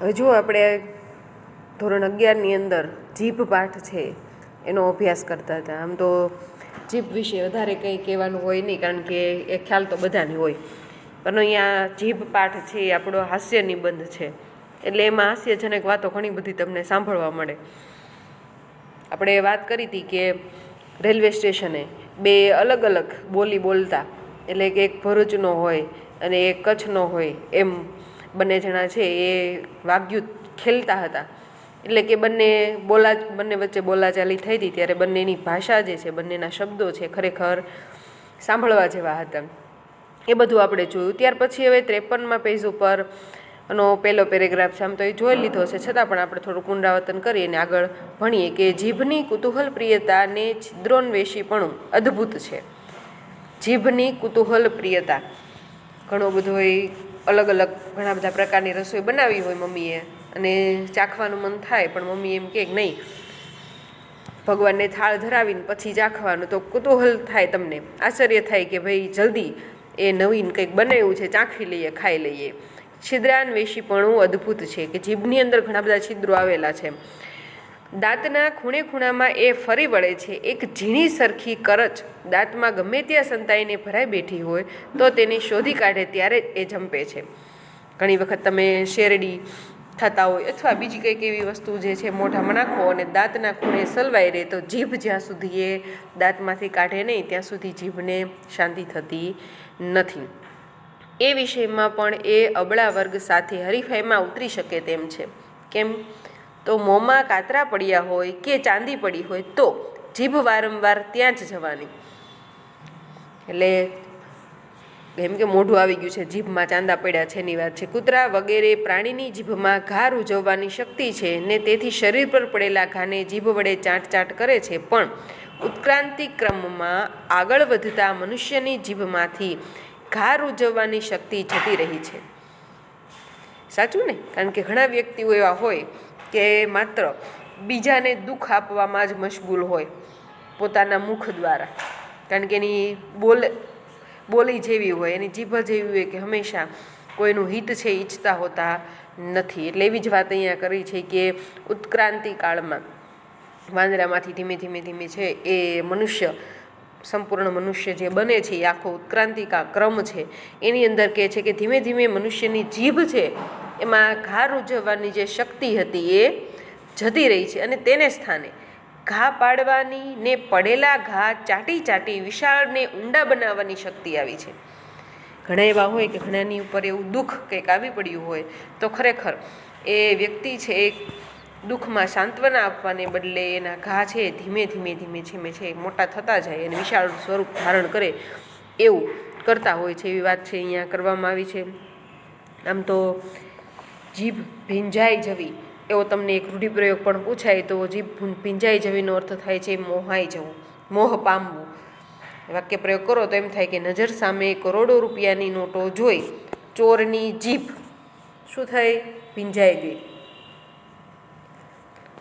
હજુ આપણે ધોરણ 11ની અંદર જીભ પાઠ છે એનો અભ્યાસ કરતા હતા. આમ તો જીભ વિશે વધારે કંઈ કહેવાનું હોય નહીં, કારણ કે એ ખ્યાલ તો બધાને હોય. પણ અહીંયા જીભ પાઠ છે એ આપણો હાસ્ય નિબંધ છે, એટલે એમાં હાસ્યજનક વાતો ઘણી બધી તમને સાંભળવા મળે. આપણે વાત કરી હતી કે રેલવે સ્ટેશને બે અલગ અલગ બોલી બોલતા, એટલે કે એક ભરૂચનો હોય અને એક કચ્છનો હોય, એમ બંને જણા છે એ વાગ્યુત ખેલતા હતા. એટલે કે બંને વચ્ચે બોલાચાલી થઈ હતી ત્યારે બંનેની ભાષા જે છે, બંનેના શબ્દો છે, ખરેખર સાંભળવા જેવા હતા. એ બધું આપણે જોયું. ત્યાર પછી હવે 53મા પેજ ઉપર નો પહેલો પેરેગ્રાફ છે. આમ તો એ જોઈ લીધો છે, છતાં પણ આપણે થોડું પુનરાવર્તન કરીએ અને આગળ ભણીએ કે જીભની કુતૂહલ પ્રિયતા ને છિદ્રોન્વેષીપણું અદ્ભુત છે. જીભની કુતૂહલ પ્રિયતા, ઘણો બધો અલગ અલગ ઘણા બધા પ્રકારની રસોઈ બનાવી હોય મમ્મીએ, અને ચાખવાનું મન થાય, પણ મમ્મી એમ કે નહીં, ભગવાનને થાળ ધરાવીને પછી ચાખવાનું, તો કુતૂહલ થાય, તમને આશ્ચર્ય થાય કે ભાઈ જલ્દી એ નવીન કંઈક બનાવ્યું છે, ચાખી લઈએ, ખાઈ લઈએ. છિદ્રાન્વેષીપણું અદ્ભુત છે, કે જીભની અંદર ઘણા બધા છિદ્રો આવેલા છે. દાંતના ખૂણે ખૂણામાં એ ફરી વળે છે. એક ઝીણી સરખી કરચ દાંતમાં ગમે ત્યાં સંતાઈને ભરાઈ બેઠી હોય તો તેને શોધી કાઢે ત્યારે એ જંપે છે. ઘણી વખત તમે શેરડી થતા હોય અથવા બીજી કંઈક એવી વસ્તુ જે છે મોઢામાં નાખો અને દાંતના ખૂણે સલવાઈ રહે, તો જીભ જ્યાં સુધી એ દાંતમાંથી કાઢે નહીં ત્યાં સુધી જીભને શાંતિ થતી નથી. એ વિષયમાં પણ એ અબળા વર્ગ સાથે હરીફાઈમાં ઉતરી શકે તેમ છે. કેમ? તો મોંમાં કાતરા પડ્યા હોય કે ચાંદી પડી હોય તો જીભ વારંવાર ત્યાં જ જવાની. એટલે એમ કે મોઢું આવી ગયું છે, જીભમાં ચાંદા પડ્યા છે એની વાત છે. કૂતરા વગેરે પ્રાણીની જીભમાં ઘા રૂઝવવાની શક્તિ છે ને તેથી શરીર પર પડેલા ઘાને જીભ વડે ચાંટ કરે છે, પણ ઉત્ક્રાંતિ ક્રમમાં આગળ વધતા મનુષ્યની જીભમાંથી ઘા રૂઝવવાની શક્તિ જતી રહી છે. સાચું ને? કારણ કે ઘણા વ્યક્તિઓ એવા હોય કે માત્ર બીજાને દુઃખ આપવામાં જ મશગુલ હોય પોતાના મુખ દ્વારા, કારણ કે એની બોલી જેવી હોય, એની જીભ જેવી હોય કે હંમેશા કોઈનું હિત છે ઈચ્છતા હોતા નથી. એટલે એવી જ વાત અહીંયા કરી છે કે ઉત્ક્રાંતિ કાળમાં વાંદરામાંથી ધીમે ધીમે છે એ સંપૂર્ણ મનુષ્ય જે બને છે, એ આખો ઉત્ક્રાંતિકા ક્રમ છે, એની અંદર કહે છે કે ધીમે ધીમે મનુષ્યની જીભ છે એમાં ઘા રૂઝવવાની જે શક્તિ હતી એ જતી રહી છે, અને તેને સ્થાને ઘા પાડવાની ને પડેલા ઘા ચાટી વિશાળ ને ઊંડા બનાવવાની શક્તિ આવી છે. ઘણા એવા હોય કે ઘણાની ઉપર એવું દુઃખ કંઈક આવી પડ્યું હોય તો ખરેખર એ વ્યક્તિ છે એ દુઃખમાં સાંત્વના આપવાને બદલે એના ઘા છે ધીમે ધીમે છે મોટા થતા જાય અને વિશાળ સ્વરૂપ ધારણ કરે એવું કરતા હોય છે. એવી વાત છે અહીંયા કરવામાં આવી છે. આમ તો જીભ ભીંજાઈ જવી એવો તમને એક રૂઢિપ્રયોગ પણ પૂછાય તો જીભ ભીંજાઈ જવીનો અર્થ થાય છે મોહાઈ જવું, મોહ પામવું. વાક્ય પ્રયોગ કરો તો એમ થાય કે નજર સામે કરોડો રૂપિયાની નોટો જોઈ ચોરની જીભ શું થઈ? ભીંજાઈ ગઈ.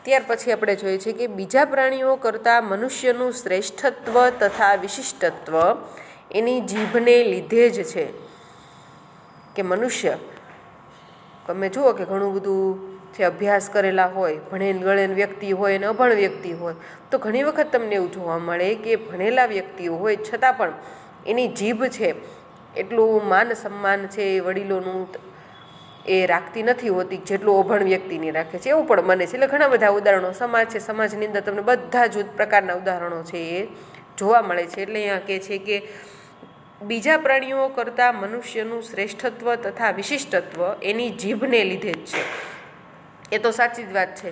ત્યાર પછી આપણે જોઈએ છીએ કે બીજા પ્રાણીઓ કરતાં મનુષ્યનું શ્રેષ્ઠત્વ તથા વિશિષ્ટત્વ એની જીભને લીધે જ છે. કે મનુષ્ય, તમે જુઓ કે ઘણું બધું જે અભ્યાસ કરેલા હોય, ભણેલ વ્યક્તિ હોય અને અભણ વ્યક્તિ હોય, તો ઘણી વખત તમને એવું જોવા મળે કે ભણેલા વ્યક્તિઓ હોય છતાં પણ એની જીભ છે એટલું માન સન્માન છે વડીલોનું એ રાખતી નથી હોતી જેટલું અભણ વ્યક્તિની રાખે છે. એવું પણ બને છે. એટલે ઘણા બધા ઉદાહરણો સમાજ છે, સમાજની અંદર તમને બધા જ પ્રકારના ઉદાહરણો છે એ જોવા મળે છે. એટલે અહીંયા કહે છે કે બીજા પ્રાણીઓ કરતાં મનુષ્યનું શ્રેષ્ઠત્વ તથા વિશિષ્ટત્વ એની જીભને લીધે જ છે. એ તો સાચી જ વાત છે.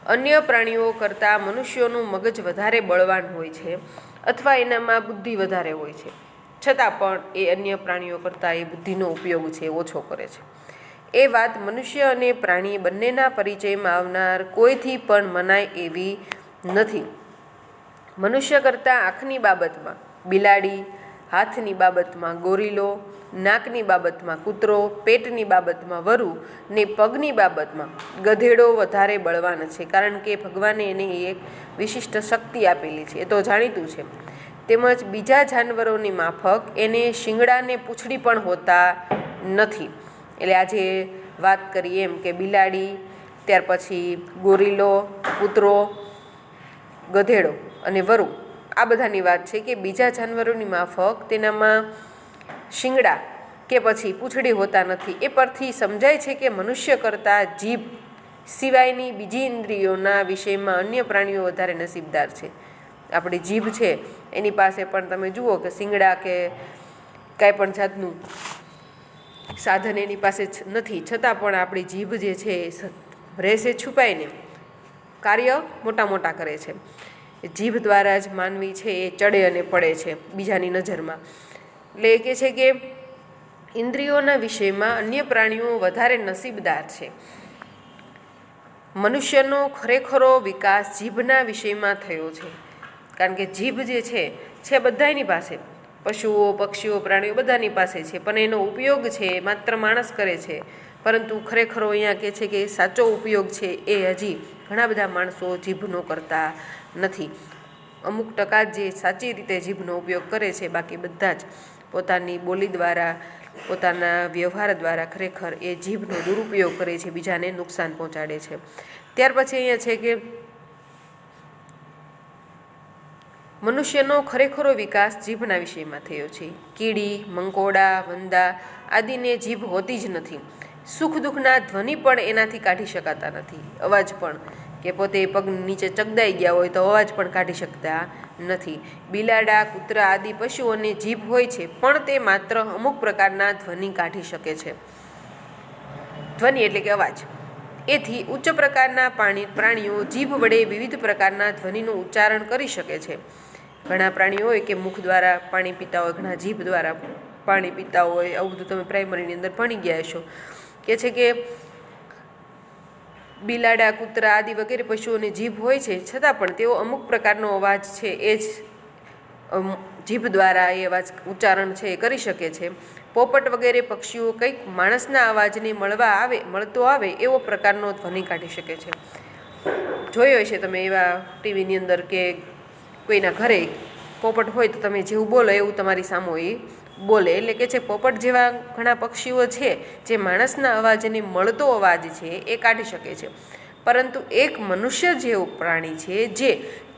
અન્ય પ્રાણીઓ કરતાં મનુષ્યોનું મગજ વધારે બળવાન હોય છે અથવા એનામાં બુદ્ધિ વધારે હોય છે, છતાં પણ એ અન્ય પ્રાણીઓ કરતાં એ બુદ્ધિનો ઉપયોગ છે ઓછો કરે છે. એ વાત મનુષ્ય અને પ્રાણી બંનેના પરિચયમાં આવનાર કોઈથી પણ મનાય એવી નથી. મનુષ્ય કરતાં આંખની બાબતમાં બિલાડી, હાથની બાબતમાં ગોરીલો, નાકની બાબતમાં કૂતરો, પેટની બાબતમાં વરુ ને પગની બાબતમાં ગધેડો વધારે બળવાન છે, કારણ કે ભગવાને એને એક વિશિષ્ટ શક્તિ આપેલી છે, એ તો જાણીતું છે. તેમજ બીજા જાનવરોની માફક એને શિંગડા ને પૂંછડી પણ હોતા નથી. એટલે આજે વાત કરી એમ કે બિલાડી, ત્યાર પછી ગોરીલો, કૂતરો, ગધેડો અને વરુ, આ બધાની વાત છે કે બીજા જાનવરોની માફક તેનામાં શિંગડા કે પછી પૂંછડી હોતા નથી. એ પરથી સમજાય છે કે મનુષ્ય કરતાં જીભ સિવાયની બીજી ઇન્દ્રિયોના વિષયમાં અન્ય પ્રાણીઓ વધારે નસીબદાર છે. આપણી જીભ છે એની પાસે પણ તમે જુઓ કે શિંગડા કે કાંઈ પણ જાતનું સાધન એની પાસે નથી, છતાં પણ આપણી જીભ જે છે એ રહેશે છુપાઈને કાર્ય મોટા મોટા કરે છે. જીભ દ્વારા જ માનવી છે એ ચડે અને પડે છે બીજાની નજરમાં. એટલે એ કહે છે કે ઇન્દ્રિયોના વિષયમાં અન્ય પ્રાણીઓ વધારે નસીબદાર છે. મનુષ્યનો ખરેખરો વિકાસ જીભના વિષયમાં થયો છે, કારણ કે જીભ જે છે બધાની પાસે, પશુઓ, પક્ષીઓ, પ્રાણીઓ બધાની પાસે છે, પણ એનો ઉપયોગ છે માત્ર માણસ કરે છે. પરંતુ ખરેખરો અહીંયા કહે છે કે સાચો ઉપયોગ છે એ હજી ઘણા બધા માણસો જીભનો કરતા નથી. અમુક ટકા જે સાચી રીતે જીભનો ઉપયોગ કરે છે, બાકી બધા જ પોતાની બોલી દ્વારા, પોતાના વ્યવહાર દ્વારા ખરેખર એ જીભનો દુરુપયોગ કરે છે, બીજાને નુકસાન પહોંચાડે છે. ત્યાર પછી અહીંયા છે કે મનુષ્યનો ખરેખરો વિકાસ જીભના વિષયમાં થયો છે. કીડી, મંકોડા, વંદા આદિને જીભ હોતી જ નથી. સુખ દુઃખના ધ્વનિ પણ એનાથી કાઢી શકાતા નથી. અવાજ પણ, કે પોતે પગ નીચે ચગદાઈ ગયા હોય તો અવાજ પણ કાઢી શકતા નથી. બિલાડા, કૂતરા આદિ પશુઓને જીભ હોય છે, પણ તે માત્ર અમુક પ્રકારના ધ્વનિ કાઢી શકે છે. ધ્વનિ એટલે કે અવાજ. એથી ઉચ્ચ પ્રકારના પ્રાણીઓ જીભ વડે વિવિધ પ્રકારના ધ્વનિનું ઉચ્ચારણ કરી શકે છે. ઘણા પ્રાણીઓ હોય કે મુખ દ્વારા પાણી પીતા હોય, ઘણા જીભ દ્વારા પાણી પીતા હોય. આવું બધું તમે પ્રાઇમરીની અંદર ભણી ગયા હશો. કે છે કે બિલાડા, કૂતરા આદિ વગેરે પશુઓને જીભ હોય છે, છતાં પણ તેઓ અમુક પ્રકારનો અવાજ છે એ જ જીભ દ્વારા એ અવાજ ઉચ્ચારણ છે એ કરી શકે છે. પોપટ વગેરે પક્ષીઓ કંઈક માણસના અવાજને મળતો આવે એવો પ્રકારનો ધ્વનિ કાઢી શકે છે. જોયો હશે તમે એવા ટીવીની અંદર કે કોઈના ઘરે પોપટ હોય તો તમે જેવું બોલો એવું તમારી સામો એ બોલે. એટલે કે છે પોપટ જેવા ઘણા પક્ષીઓ છે જે માણસના અવાજને મળતો અવાજ છે એ કાઢી શકે છે. પરંતુ એક મનુષ્ય જેવું પ્રાણી છે જે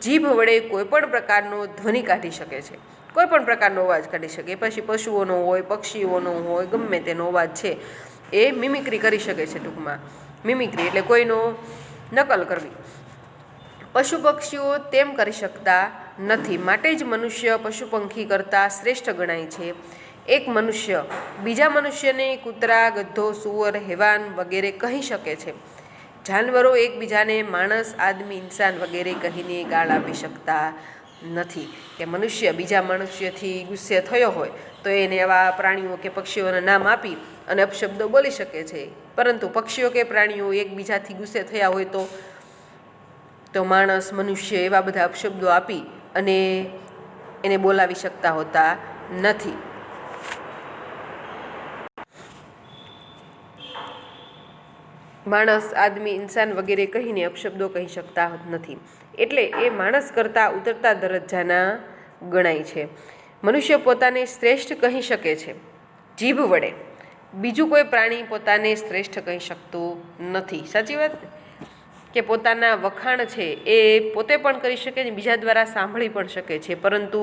જીભ વડે કોઈ પણ પ્રકારનો ધ્વનિ કાઢી શકે છે, કોઈ પણ પ્રકારનો અવાજ કાઢી શકે. પછી પશુઓનો હોય, પક્ષીઓનો હોય, ગમે તેનો અવાજ છે એ મિમિક્રી કરી શકે છે. ટૂંકમાં મિમિક્રી એટલે કોઈનો નકલ કરવી. પશુ પક્ષીઓ તેમ કરી શકતા નથી, માટે જ મનુષ્ય પશુ પંખી કરતાં શ્રેષ્ઠ ગણાય છે. એક મનુષ્ય બીજા મનુષ્યને કૂતરા, ગધો, સુવર, હેવાન વગેરે કહી શકે છે. જાનવરો એકબીજાને માણસ, આદમી, ઇન્સાન વગેરે કહીને ગાળ આપી શકતા નથી. કે મનુષ્ય બીજા મનુષ્યથી ગુસ્સે થયો હોય તો એને એવા પ્રાણીઓ કે પક્ષીઓના નામ આપી અને અપશબ્દો બોલી શકે છે. પરંતુ પક્ષીઓ કે પ્રાણીઓ એકબીજાથી ગુસ્સે થયા હોય તો માણસ, મનુષ્ય એવા બધા અપશબ્દો આપી અને એને બોલાવી શકતા હોતા નથી. માણસ, આદમી, ઇન્સાન વગેરે કહીને અપશબ્દો કહી શકતા નથી. એટલે એ માણસ કરતાં ઉતરતા દરજ્જાના ગણાય છે. મનુષ્ય પોતાને શ્રેષ્ઠ કહી શકે છે જીભ વડે. બીજું કોઈ પ્રાણી પોતાને શ્રેષ્ઠ કહી શકતું નથી. સાચી વાત કે પોતાના વખાણ છે એ પોતે પણ કરી શકે છે, બીજા દ્વારા સાંભળી પણ શકે છે. પરંતુ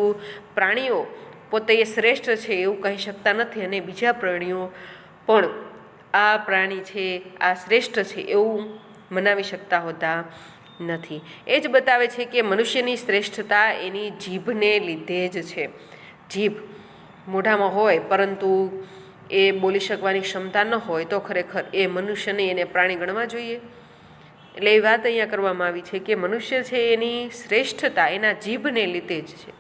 પ્રાણીઓ પોતે એ શ્રેષ્ઠ છે એવું કહી શકતા નથી અને બીજા પ્રાણીઓ પણ આ પ્રાણી છે, આ શ્રેષ્ઠ છે એવું મનાવી શકતા હોતા નથી. એ જ બતાવે છે કે મનુષ્યની શ્રેષ્ઠતા એની જીભને લીધે જ છે. જીભ મોઢામાં હોય પરંતુ એ બોલી શકવાની ક્ષમતા ન હોય તો ખરેખર એ મનુષ્યને એને પ્રાણી ગણવા જોઈએ. એટલે એ વાત અહીંયા કરવામાં આવી છે કે મનુષ્ય છે એની શ્રેષ્ઠતા એના જીભને લીધે જ છે.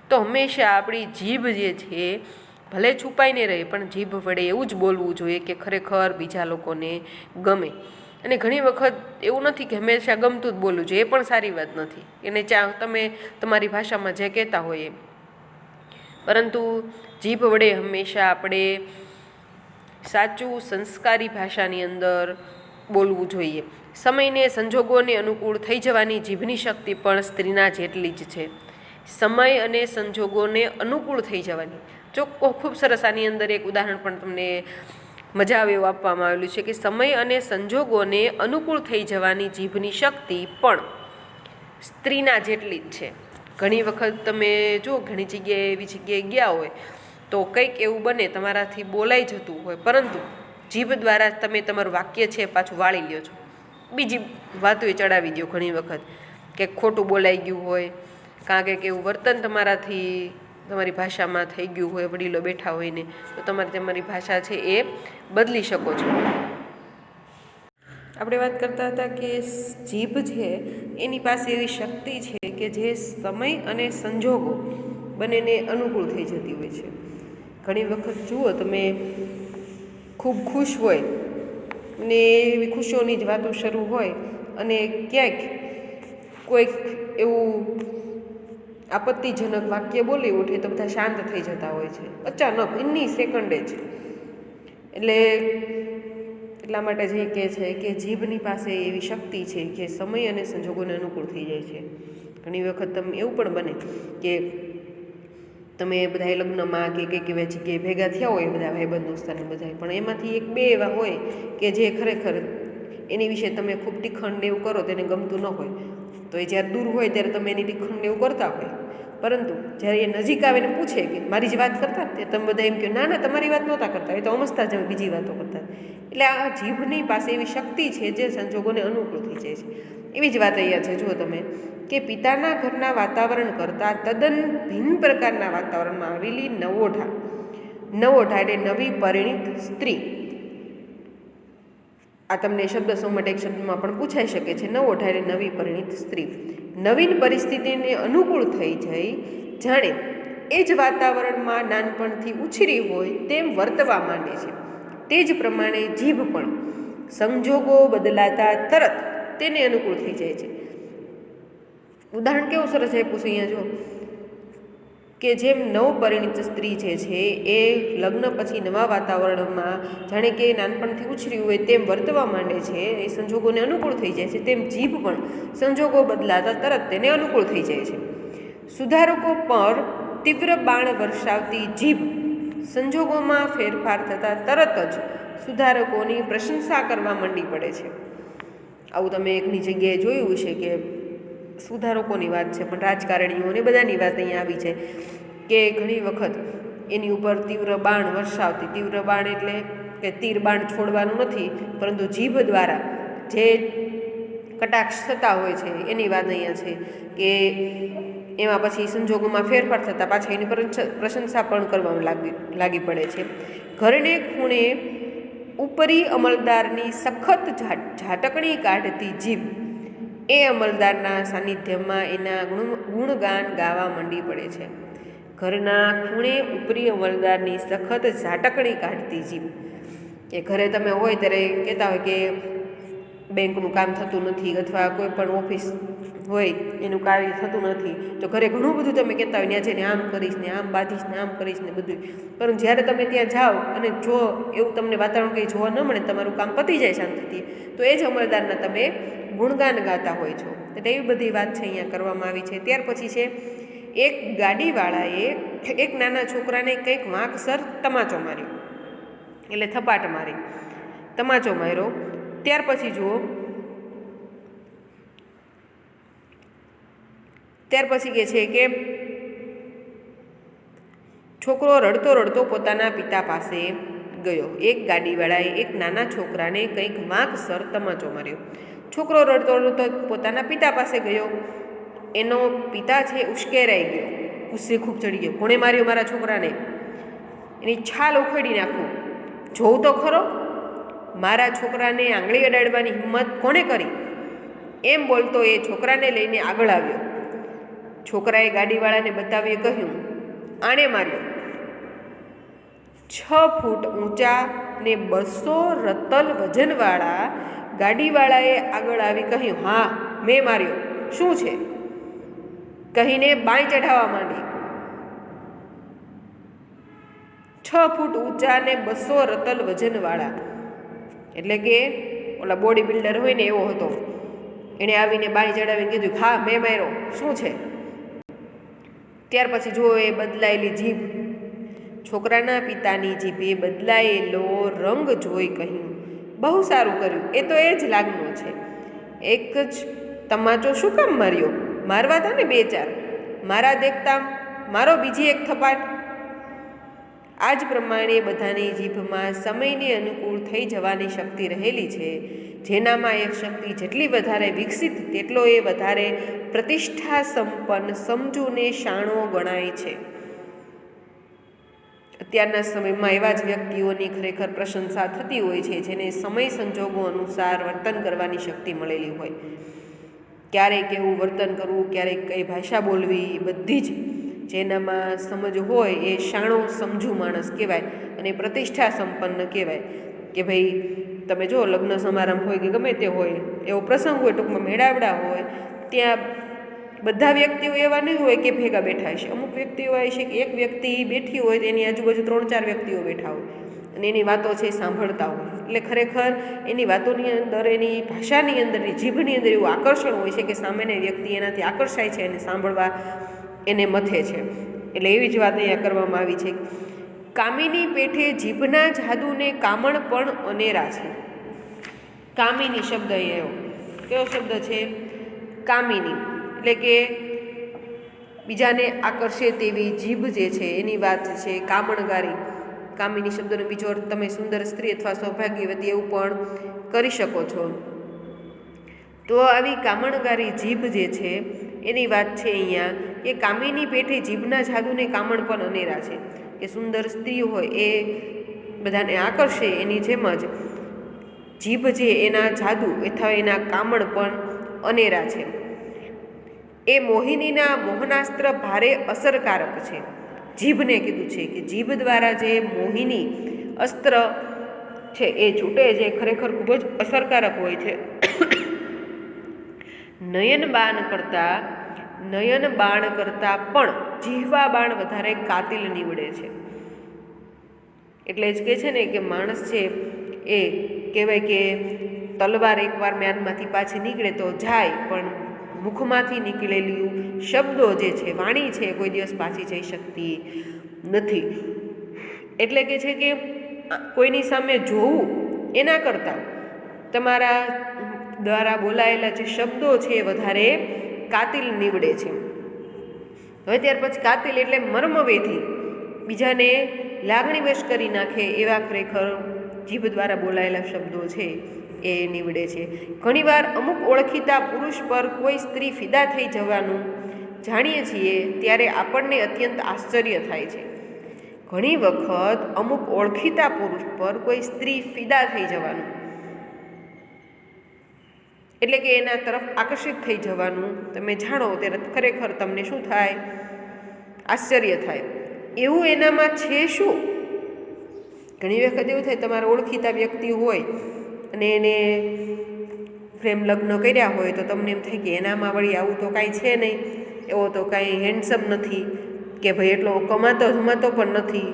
તો હંમેશા આપણી જીભ જે છે ભલે છુપાઈને રહે પણ જીભ વડે એવું જ બોલવું જોઈએ કે ખરેખર બીજા લોકોને ગમે. અને ઘણી વખત એવું નથી કે હંમેશા ગમતું જ બોલવું જોઈએ, એ પણ સારી વાત નથી. એને તમે તમારી ભાષામાં જે કહેતા હોય એ, પરંતુ જીભ વડે હંમેશા આપણે સાચું સંસ્કારી ભાષાની અંદર બોલવું જોઈએ. સમયને સંજોગોને અનુકૂળ થઈ જવાની જીભની શક્તિ પણ સ્ત્રીના જેટલી જ છે. સમય અને સંજોગોને અનુકૂળ થઈ જવાની. જો ખૂબ સરસ આની અંદર એક ઉદાહરણ પણ તમને મજા આવે એવું આપવામાં આવેલું છે કે સમય અને સંજોગોને અનુકૂળ થઈ જવાની જીભની શક્તિ પણ સ્ત્રીના જેટલી જ છે. ઘણી વખત તમે જો ઘણી જગ્યાએ એવી જગ્યાએ ગયા હોય તો કંઈક એવું બને તમારાથી બોલાઈ જતું હોય, પરંતુ જીભ દ્વારા તમે તમારું વાક્ય છે પાછું વાળી લ્યો છો, બીજી વાતો એ ચડાવી દો. ઘણી વખત કે ખોટું બોલાઈ ગયું હોય, કાં કંઈક એવું વર્તન તમારી ભાષામાં થઈ ગયું હોય, વડીલો બેઠા હોય ને, તો તમારી ભાષા છે એ બદલી શકો છો. આપણે વાત કરતા હતા કે જીભ છે એની પાસે એવી શક્તિ છે કે જે સમય અને સંજોગો બંનેને અનુકૂળ થઈ જતી હોય છે. ઘણી વખત જુઓ તમે, ખૂબ ખુશ હોય ને એવી ખુશીઓની જ વાતો શરૂ હોય અને ક્યાંક કોઈક એવું આપત્તિજનક વાક્ય બોલી ઉઠે તો બધા શાંત થઈ જતા હોય છે અચાનક, ઇન્ની સેકન્ડે જ. એટલા માટે જે કહે છે કે જીભની પાસે એવી શક્તિ છે કે સમય અને સંજોગોને અનુકૂળ થઈ જાય છે. ઘણી વખત તમે એવું પણ બને કે તમે બધા લગ્નમાં કે કંઈક એવા જગ્યાએ ભેગા થયા હોય, બધા ભાઈબંધ દોસ્તારને બધા, પણ એમાંથી એક બે એવા હોય કે જે ખરેખર એની વિશે તમે ખૂબ ટીખણ એવું કરો તેને ગમતું ન હોય, તો એ જ્યારે દૂર હોય ત્યારે તમે એની ટીખણ એવું કરતા હોય, પરંતુ જ્યારે એ નજીક આવીને પૂછે કે મારી જ વાત કરતા તે તમે બધા એમ કહો ના ના તમારી વાત નહોતા કરતા, એ તો અમસ્તા જ બીજી વાતો કરતા. એટલે આ જીભની પાસે એવી શક્તિ છે જે સંજોગોને અનુકૂળ થઈ જાય છે. એવી જ વાત અહીંયા છે, જુઓ તમે, કે પિતાના ઘરના વાતાવરણ કરતાં તદ્દન ભિન્ન પ્રકારના વાતાવરણમાં આવેલી નવોઢા એટલે નવી પરિણીત સ્ત્રી. આ તમને શબ્દ સો માટે એક શબ્દમાં પણ પૂછાઈ શકે છે. નવોઢા એટલે નવી પરિણીત સ્ત્રી નવીન પરિસ્થિતિને અનુકૂળ થઈ જઈ જાણે એ જ વાતાવરણમાં નાનપણથી ઉછરી હોય તેમ વર્તવા માંડે છે. તે જ પ્રમાણે જીભ પણ સંજોગો બદલાતા તરત તેને અનુકૂળ થઈ જાય છે. ઉદાહરણ કેવું સરસ આપ્યું છે અહીંયા, જો કે જેમ નવપરિણીત સ્ત્રી જે છે એ લગ્ન પછી નવા વાતાવરણમાં જાણે કે નાનપણથી ઉછર્યું હોય તેમ વર્તવા માંડે છે, એ સંજોગોને અનુકૂળ થઈ જાય છે, તેમ જીભ પણ સંજોગો બદલાતા તરત તેને અનુકૂળ થઈ જાય છે. સુધારકો પર તીવ્ર બાણ વર્ષાવતી જીભ સંજોગોમાં ફેરફાર થતાં તરત જ સુધારકોની પ્રશંસા કરવા માંડી પડે છે. આવું તમે એકની જગ્યાએ જોયું છે કે સુધારકોની વાત છે, પણ રાજકારણીઓને બધાની વાત અહીંયા આવી છે કે ઘણી વખત એની ઉપર તીવ્ર બાણ વર્ષાવતી. તીવ્ર બાણ એટલે કે તીર બાણ છોડવાનું નથી, પરંતુ જીભ દ્વારા જે કટાક્ષ થતા હોય છે એની વાત અહીંયા છે કે એમાં પછી સંજોગોમાં ફેરફાર થતાં પાછા એની પ્રશંસા પણ કરવામાં લાગી પડે છે. ઘરને ખૂણે ઉપરી અમલદારની સખત ઝાટકણી કાઢતી જીભ એ અમલદારના સાનિધ્યમાં એના ગુણગાન ગાવા માંડી પડે છે. ઘરના ખૂણે ઉપરી અમલદારની સખત ઝાટકણી કાઢતી જીભ. એ ઘરે તમે હોય ત્યારે કહેતા હોય કે બેંકનું કામ થતું નથી, અથવા કોઈ પણ ઓફિસ હોય એનું કાર્ય થતું નથી, તો ઘરે ઘણું બધું તમે કહેતા હોય ત્યાં જઈને આમ કરીશ ને આમ બાંધીશ ને આમ કરીશ ને બધું. પરંતુ જ્યારે તમે ત્યાં જાઓ અને જો એવું તમને વાતાવરણ કંઈ જોવા ન મળે, તમારું કામ પતી જાય શાંતિથી, તો એ જ અમલદારના તમે ગુણગાન ગાતા હોય છો. એટલે એવી બધી વાત છે અહીંયા કરવામાં આવી છે. ત્યાર પછી છે, એક ગાડીવાળાએ એક નાના છોકરાને કંઈક વાંકસર તમાચો માર્યો, એટલે થપાટ મારી, તમાચો માર્યો. ત્યાર પછી જુઓ, ત્યાર પછી કહે છે કે છોકરો રડતો રડતો પોતાના પિતા પાસે ગયો. એક ગાડીવાળાએ એક નાના છોકરાને કંઈક વાંકસર તમાચો માર્યો. છોકરો રડતો રડતો પોતાના પિતા પાસે ગયો. એનો પિતા છે ઉશ્કેરાઈ ગયો, ગુસ્સે ખૂબ ચડી ગયો. કોણે માર્યો મારા છોકરાને? એની છાલ ઉખેડી નાખું, જોઉં તો ખરો, મારા છોકરાને આંગળી અડાડવાની હિંમત કોણે કરી? એમ બોલતો એ છોકરાને લઈને આગળ આવ્યો. છોકરાએ ગાડીવાળાને બતાવી કહ્યું, આણે માર્યો. 6 ફૂટ ઊંચા ને 200 રતલ વજનવાળા ગાડીવાળાએ આગળ આવી કહ્યું, હા મેં માર્યો, શું છે? કહીને બાંય ચઢાવવા માંડી. 6 ફૂટ ઊંચા ને 200 રતલ વજનવાળા, એટલે કે ઓલા બોડી બિલ્ડર હોય ને એવો હતો. એણે આવીને બાંય ચડાવીને કીધું, હા મેં માર્યો, શું છે? ત્યાર પછી જુઓ એ બદલાયેલી જીભ છોકરાના પિતાની જીભે બદલાયેલો રંગ જોઈ કહ્યું, બહુ સારું કર્યું, એ તો એ જ લાગનો છે. એક જ તમાચો શું કામ માર્યો? મારવા હતા ને 2-4. મારા દેખતા મારો બીજી એક થપાટ. આ જ પ્રમાણે બધાની જીભમાં સમયને અનુકૂળ થઈ જવાની શક્તિ રહેલી છે. જેનામાં એક શક્તિ જેટલી વધારે વિકસિત તેટલો એ વધારે પ્રતિષ્ઠા સંપન્ન, સમજૂને શાણો ગણાય છે. અત્યારના સમયમાં એવા જ વ્યક્તિઓની ખરેખર પ્રશંસા થતી હોય છે જેને સમય સંજોગો અનુસાર વર્તન કરવાની શક્તિ મળેલી હોય. ક્યારેક કેવું વર્તન કરવું, ક્યારેક કઈ ભાષા બોલવી, બધી જ જેનામાં સમજ હોય એ શાણો સમજુ માણસ કહેવાય અને પ્રતિષ્ઠા સંપન્ન કહેવાય. કે ભાઈ તમે જો લગ્ન સમારંભ હોય કે ગમે તે હોય, એવો પ્રસંગ હોય, ટૂંકમાં મેળાવડા હોય, ત્યાં બધા વ્યક્તિઓ એવા નહીં હોય કે ભેગા બેઠા હશે. અમુક વ્યક્તિઓ હોય છે કે એક વ્યક્તિ બેઠી હોય તો એની આજુબાજુ 3-4 વ્યક્તિઓ બેઠા હોય અને એની વાતો છે સાંભળતા હોય. એટલે ખરેખર એની વાતોની અંદર, એની ભાષાની અંદર, એની જીભની અંદર એવું આકર્ષણ હોય છે કે સામેની વ્યક્તિ એનાથી આકર્ષાય છે અને સાંભળવા એને મથે છે. એટલે એવી જ વાત અહીંયા કરવામાં આવી છે. કામિની પેઠે જીભના જાદુને કામણ પણ અનેરા છે. કામિની શબ્દ અહીંયા એવો કેવો શબ્દ છે? કામિની, એટલે કે બીજાને આકર્ષે તેવી જીભ જે છે એની વાત છે. કામણગારી, કામિની શબ્દનો બીજો અર્થ તમે સુંદર સ્ત્રી અથવા સૌભાગ્યવતી એવું પણ કરી શકો છો. તો આવી કામણગારી જીભ જે છે એની વાત છે અહીંયા કે કામિની પેઠે જીભના જાદુને કામણ પણ અનેરા છે. કે સુંદર સ્ત્રી હોય એ બધાને આકર્ષે એની જેમ જ જીભ જે એના જાદુ અથવા એના કામણ પણ અનેરા છે. એ મોહિનીના મોહનાસ્ત્ર ભારે અસરકારક છે. જીભને કીધું છે કે જીભ દ્વારા જે મોહિની અસ્ત્ર છે એ છૂટે છે ખરેખર ખૂબ જ અસરકારક હોય છે. નયન બાણ કરતાં પણ જીહવા બાણ વધારે કાતિલ નીવડે છે. એટલે જ કે છે ને કે માણસ છે એ કહેવાય કે તલવાર એકવાર મ્યાનમાંથી પાછી નીકળે તો જાય, પણ મુખમાંથી નીકળેલું શબ્દો જે છે, વાણી છે, કોઈ દિવસ પાછી જઈ શકતી નથી. એટલે કે છે કે કોઈની સામે જોવું એના કરતાં તમારા દ્વારા બોલાયેલા જે શબ્દો છે એ વધારે કાતિલ નીવડે છે. હવે ત્યાર પછી કાતિલ એટલે મર્મવેધી, બીજાને લાગણીવશ કરી નાખે એવા ખરેખર જીભ દ્વારા બોલાયેલા શબ્દો છે એ નીવડે છે. ઘણીવાર અમુક ઓળખીતા પુરુષ પર કોઈ સ્ત્રી ફિદા થઈ જવાનું જાણીએ છીએ ત્યારે આપણને અત્યંત આશ્ચર્ય થાય છે. ઘણી વખત અમુક ઓળખીતા પુરુષ પર કોઈ સ્ત્રી ફિદા થઈ જવાનું, એટલે કે એના તરફ આકર્ષિત થઈ જવાનું તમે જાણો ત્યારે ખરેખર તમને શું થાય? આશ્ચર્ય થાય. એવું એનામાં છે શું? ઘણી વખત એવું થાય તમારા ઓળખીતા વ્યક્તિ હોય અને એને પ્રેમ લગ્ન કર્યા હોય તો તમને એમ થાય કે એનામાં વળી આવું તો કાંઈ છે નહીં, એવો તો કાંઈ હેન્ડસમ નથી, કે ભાઈ એટલો કમાતો ધમાતો પણ નથી,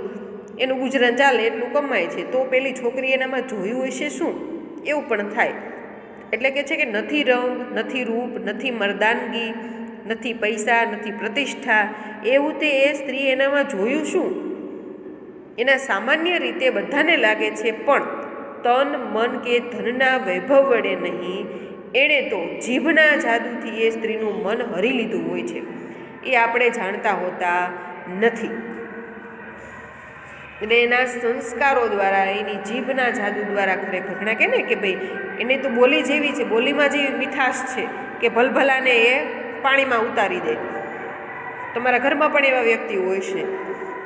એનું ગુજરાન ચાલે એટલું કમાય છે, તો પેલી છોકરી એનામાં જોયું હશે શું? એવું પણ થાય. એટલે કે છે કે નથી રંગ, નથી રૂપ, નથી મર્દાનગી, નથી પૈસા, નથી પ્રતિષ્ઠા, એવું તે એ સ્ત્રી એનામાં જોયું શું? એના સામાન્ય રીતે બધાને લાગે છે, પણ તન મન કે ધનના વૈભવ વડે નહીં, એણે તો જીભના જાદુથી એ સ્ત્રીનું મન હરી લીધું હોય છે. એ આપણે જાણતા હોતા નથી. અને એના સંસ્કારો દ્વારા, એની જીભના જાદુ દ્વારા ખરેખર ઘણા કહે ને કે ભાઈ એને તો બોલી જેવી છે, બોલીમાં જેવી મીઠાશ છે કે ભલભલાને એ પાણીમાં ઉતારી દે. તમારા ઘરમાં પણ એવા વ્યક્તિ હોય છે,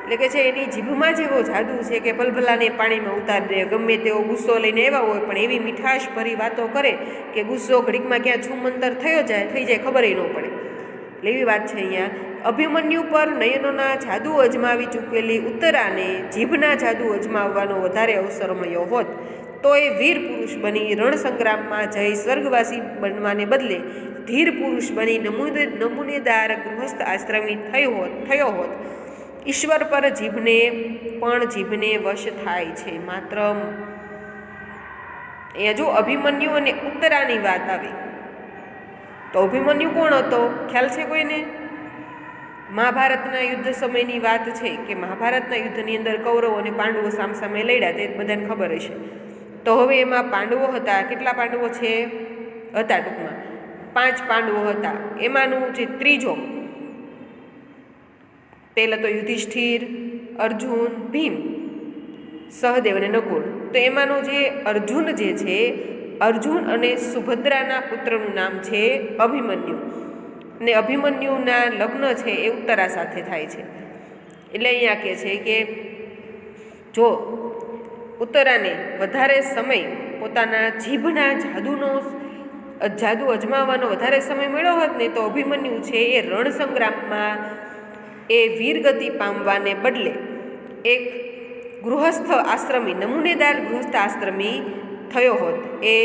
એટલે કે છે એની જીભમાં જેવો જાદુ છે કે ભલભલાને પાણીમાં ઉતારી દે. ગમે તેવો ગુસ્સો લઈને એવા હોય પણ એવી મીઠાશ ભરી વાતો કરે કે ગુસ્સો ઘડીકમાં ક્યાં છૂમંતર થઈ જાય ખબર ન પડે. એટલે એવી વાત છે અહીંયા. અભિમન્યુ પર નયનોના જાદુ અજમાવી ચૂકેલી ઉત્તરાને જીભના જાદુ અજમાવવાનો વધારે અવસર મળ્યો હોત તો એ વીર પુરુષ બની રણસંગ્રામમાં જઈ સ્વર્ગવાસી બનવાને બદલે ધીર પુરુષ બની નમૂનેદાર ગૃહસ્થ આશ્રમી થયો હોત. ઈશ્વર પર જીભને વશ થાય છે. માત્ર અહીંયા જો અભિમન્યુ અને ઉત્તરાની વાત આવી તો અભિમન્યુ કોણ હતો? ખ્યાલ છે કોઈને? મહાભારતના યુદ્ધ સમયની વાત છે કે મહાભારતના યુદ્ધની અંદર કૌરવો અને પાંડવો સામસામે લડ્યા, તે બધાને ખબર હશે. તો હવે એમાં પાંડવો હતા, કેટલા પાંડવો છે હતા, ટૂંકમાં 5 પાંડવો હતા. એમાંનું જે ત્રીજો, પહેલાં તો યુધિષ્ઠિર, અર્જુન, ભીમ, સહદેવ અને નકુલ. તો એમાંનો જે અર્જુન જે છે, અર્જુન અને સુભદ્રાના પુત્રનું નામ છે અભિમન્યુ, ને અભિમન્યુના લગ્ન છે એ ઉત્તરા સાથે થાય છે. એટલે અહીંયા કહે છે કે જો ઉત્તરાને વધારે સમય પોતાના જીભના જાદુ અજમાવવાનો વધારે સમય મળ્યો હોત ને, તો અભિમન્યુ છે એ રણસંગ્રામમાં એ વીરગતિ પામવાને બદલે એક ગૃહસ્થ આશ્રમી, નમૂનેદાર ગૃહસ્થ આશ્રમી થયો હોત. એ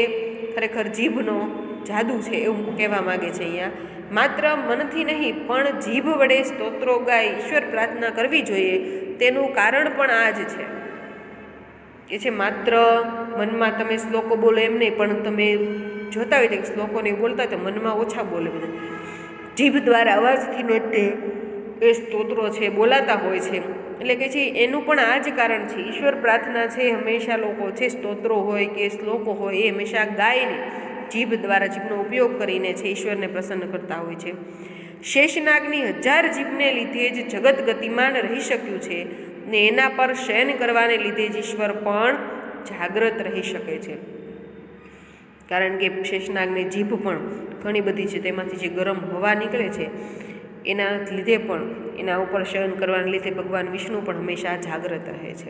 ખરેખર જીભનો જાદુ છે એવું કહેવા માગે છે અહીંયા. માત્ર મનથી નહીં પણ જીભ વડે સ્તોત્રો ગાઈ ઈશ્વર પ્રાર્થના કરવી જોઈએ. તેનું કારણ પણ આ જ છે. એ છે માત્ર મનમાં તમે શ્લોકો બોલો એમ નહીં, પણ તમે જોતા હોય તો શ્લોકોને બોલતા હોય તો મનમાં ઓછા બોલે બધા, જીભ દ્વારા અવાજથી તે એ સ્તોત્રો છે બોલાતા હોય છે. એટલે કે છે એનું પણ આ જ કારણ છે. ઈશ્વર પ્રાર્થના છે હંમેશા લોકો છે સ્તોત્રો હોય કે શ્લોકો હોય એ હંમેશા ગાઈને જીભ દ્વારા, જીભનો ઉપયોગ કરીને છે ઈશ્વરને પ્રસન્ન કરતા હોય છે. શેષનાગની 1000 જીભને લીધે જ જગત ગતિમાન રહી શક્યું છે, ને એના પર શયન કરવાને લીધે જ ઈશ્વર પણ જાગ્રત રહી શકે છે. કારણ કે શેષનાગની જીભ પણ ઘણી બધી છે, તેમાંથી જે ગરમ હવા નીકળે છે એના લીધે પણ, એના ઉપર શયન કરવાને લીધે ભગવાન વિષ્ણુ પણ હંમેશા જાગ્રત રહે છે,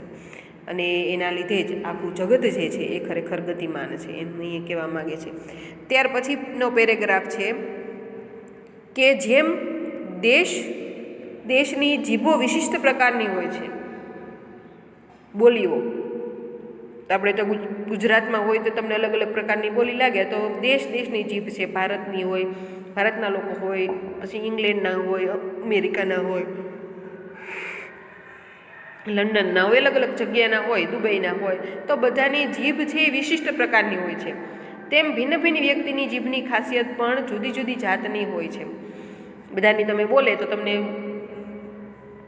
અને એના લીધે જ આખું જગત જે છે એ ખરેખર ગતિમાન છે, એમ અહીં કહેવા માગે છે. ત્યાર પછીનો પેરેગ્રાફ છે કે જેમ દેશની જીભો વિશિષ્ટ પ્રકારની હોય છે, બોલીઓ. આપણે તો ગુજરાતમાં હોય તો તમને અલગ અલગ પ્રકારની બોલી લાગે, તો દેશની જીભ છે. ભારતની હોય, ભારતના લોકો હોય, પછી ઇંગ્લેન્ડના હોય, અમેરિકાના હોય, લંડનના હોય, અલગ અલગ જગ્યાના હોય, દુબઈના હોય. તો બધાની જીભ છે એ વિશિષ્ટ પ્રકારની હોય છે. તેમ ભિન્ન ભિન્ન વ્યક્તિની જીભની ખાસિયત પણ જુદી જુદી જાતની હોય છે. બધાની તમે બોલે તો તમને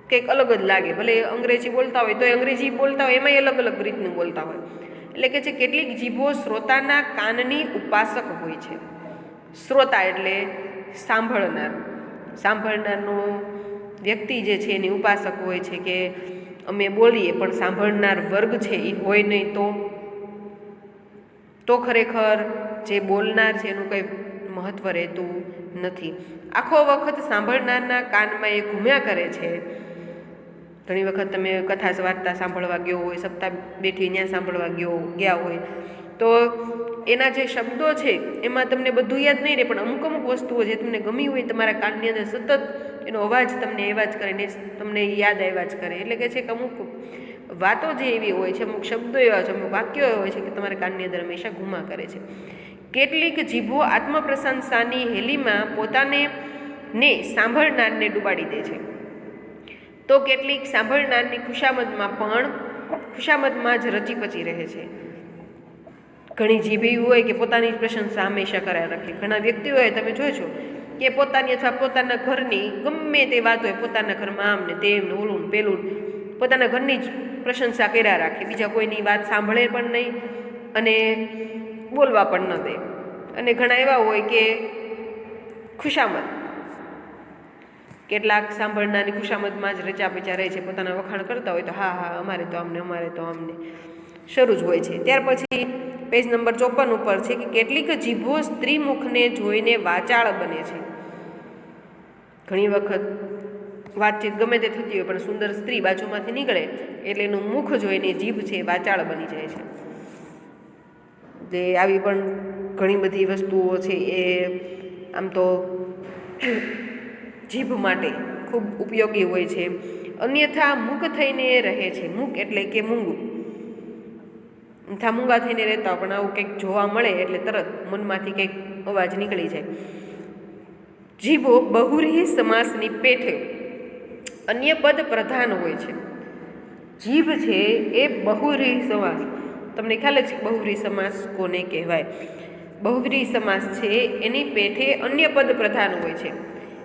કંઈક અલગ જ લાગે. ભલે અંગ્રેજી બોલતા હોય તો અંગ્રેજી બોલતા હોય એમાંય અલગ અલગ રીતનું બોલતા હોય. એટલે કે છે કેટલીક જીભો શ્રોતાના કાનની ઉપાસક હોય છે. શ્રોતા એટલે સાંભળનારનો વ્યક્તિ જે છે એની ઉપાસક હોય છે, કે અમે બોલીએ પણ સાંભળનાર વર્ગ છે એ હોય નહીં તો ખરેખર જે બોલનાર છે એનું કંઈ મહત્ત્વ રહેતું નથી. આખો વખત સાંભળનારના કાનમાં એ ઘૂમ્યા કરે છે. ઘણી વખત તમે કથા વાર્તા સાંભળવા ગયો હોય, સપ્તાહ બેઠી ત્યાં સાંભળવા ગયા હોય, તો એના જે શબ્દો છે એમાં તમને બધું યાદ નહીં રહે, પણ અમુક વસ્તુઓ જે તમને ગમી હોય તમારા કાનની અંદર સતત એનો અવાજ તમને આવ્યા જ કરે ને તમને યાદ આવ્યા જ કરે. એટલે કે છે કે અમુક વાતો જે એવી હોય છે, અમુક શબ્દો એવા છે, અમુક વાક્યો એવા હોય છે કે તમારા કાનની અંદર હંમેશા ઘૂમા કરે છે. કેટલીક જીભો આત્મપ્રશંસાની હેલીમાં પોતાને સાંભળનારને ડૂબાડી દે છે, તો કેટલીક સાંભળનારની ખુશામદમાં જ રચી પચી રહે છે. ઘણી જીભ એવી હોય કે પોતાની પ્રશંસા હંમેશા કર્યા રાખે. ઘણા વ્યક્તિઓ હોય તમે જોજો કે પોતાની અથવા પોતાના ઘરની ગમે તે વાત હોય, પોતાના ઘરમાં આમ ને તેમ ને ઓલું ને પેલું, પોતાના ઘરની જ પ્રશંસા કર્યા રાખે, બીજા કોઈની વાત સાંભળે પણ નહીં અને બોલવા પણ ન દે. અને ઘણા એવા હોય કે ખુશામદ, કેટલાક સાંભળનારની ખુશામદમાં જ રચા પચા રહે છે, પોતાના વખાણ કરતા હોય તો હા અમારે તો આમને શરૂ જ હોય છે. ત્યાર પછી પેજ નંબર 54 ઉપર છે કે કેટલીક જીભો સ્ત્રી મુખને જોઈને વાચાળ બને છે. ઘણી વખત વાતચીત ગમે તે થતી હોય પણ સુંદર સ્ત્રી બાજુમાંથી નીકળે એટલે એનું મુખ જોઈને જીભ છે વાચાળ બની જાય છે. જે આવી પણ ઘણી બધી વસ્તુઓ છે એ આમ તો જીભ માટે ખૂબ ઉપયોગી હોય છે. અન્યથા મૂક થઈને રહે છે. મૂક એટલે કે મૂંગું, મૂંગા થઈને રહેતા પણ આવું કંઈક જોવા મળે એટલે તરત મનમાંથી કંઈક અવાજ નીકળી જાય. જીભો બહુરી સમાસની પેઠે અન્ય પદ પ્રધાન હોય છે. જીભ છે એ બહુરી સમાસ, તમને ખ્યાલ છે બહુરી સમાસ કોને કહેવાય? બહુવ્રીહી સમાસ છે એની પેઠે અન્ય પદ પ્રધાન હોય છે.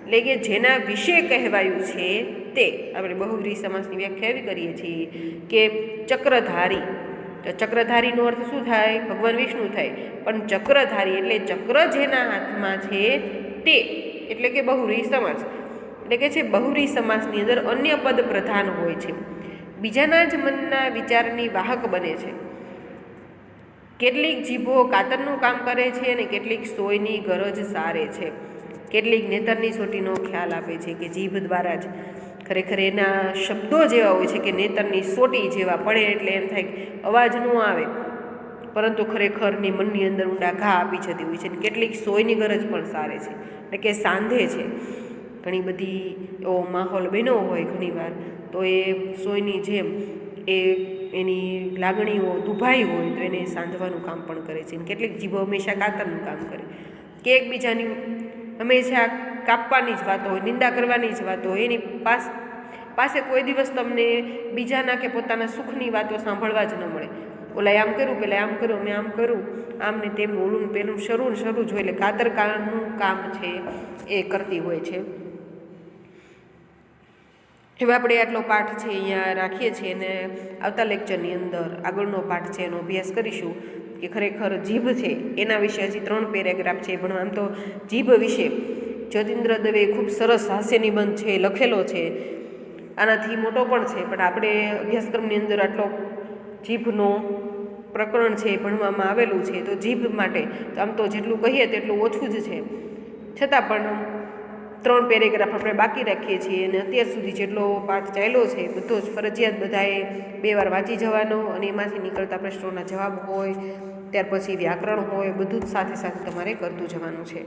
એટલે કે જેના વિશે કહેવાયું છે તે. આપણે બહુવ્રીહી સમાસની વ્યાખ્યા એવી કરીએ છીએ કે ચક્રધારી. તો ચક્રધારીનો અર્થ શું થાય? ભગવાન વિષ્ણુ થાય. પણ ચક્રધારી એટલે ચક્ર જેના હાથમાં છે તે, એટલે કે બહુવ્રીહી સમાસ. એટલે કે છે બહુવ્રીહી સમાસની અંદર અન્ય પદ પ્રધાન હોય છે, બીજાના જ મનના વિચારની વાહક બને છે. કેટલીક જીભો કાતરનું કામ કરે છે અને કેટલીક સોયની ગરજ સારે છે. કેટલીક નેતરની સોટીનો ખ્યાલ આપે છે કે જીભ દ્વારા જ. ખરેખર એના શબ્દો જેવા હોય છે કે નેતરની સોટી જેવા પડે એટલે એમ થાય કે અવાજ ન આવે, પરંતુ ખરેખરની મનની અંદર ઊંડા ઘા આપી જતી હોય છે. અને કેટલીક સોયની ગરજ પણ સારે છે, એટલે કે સાંધે છે. ઘણી બધી એવો માહોલ બન્યો હોય ઘણીવાર, તો એ સોયની જેમ એ એની લાગણીઓ દુભાઈ હોય તો એને સાંધવાનું કામ પણ કરે છે. કેટલીક જીભો હંમેશા કાતરનું કામ કરે, કે એકબીજાની હંમેશા કાપવાની જ વાતો હોય, નિંદા કરવાની જ વાતો હોય. એની પાસે કોઈ દિવસ તમને બીજાના કે પોતાના સુખની વાતો સાંભળવા જ ન મળે. ઓલા આમ કર્યું, પેલા આમ કર્યું, મેં આમ કર્યું, આમ ને તેમ, ઓલું ને પેલું, શરૂ જ હોય. એટલે કાતરનું કામ છે એ કરતી હોય છે. હવે આપણે આટલો પાઠ છે અહીંયા રાખીએ છીએ અને આવતા લેક્ચરની અંદર આગળનો પાઠ છે એનો અભ્યાસ કરીશું કે ખરેખર જીભ છે એના વિશે હજી 3 પેરેગ્રાફ છે ભણવા. આમ તો જીભ વિશે જતીન્દ્ર દવે ખૂબ સરસ હાસ્ય નિબંધ છે લખેલો છે, આનાથી મોટો પણ છે, પણ આપણે અભ્યાસક્રમની અંદર આટલો જીભનો પ્રકરણ છે ભણવામાં આવેલું છે. તો જીભ માટે તો આમ તો જેટલું કહીએ તેટલું ઓછું જ છે, છતાં પણ 3 પેરેગ્રાફ આપણે બાકી રાખીએ છીએ. અને અત્યાર સુધી જેટલો પાઠ ચાલ્યો છે બધો જ ફરજિયાત બધાએ 2 વાર વાંચી જવાનો, અને એમાંથી નીકળતા પ્રશ્નોના જવાબ હોય, ત્યાર પછી વ્યાકરણ હોય, બધું જ સાથે સાથે તમારે કરતું જવાનું છે.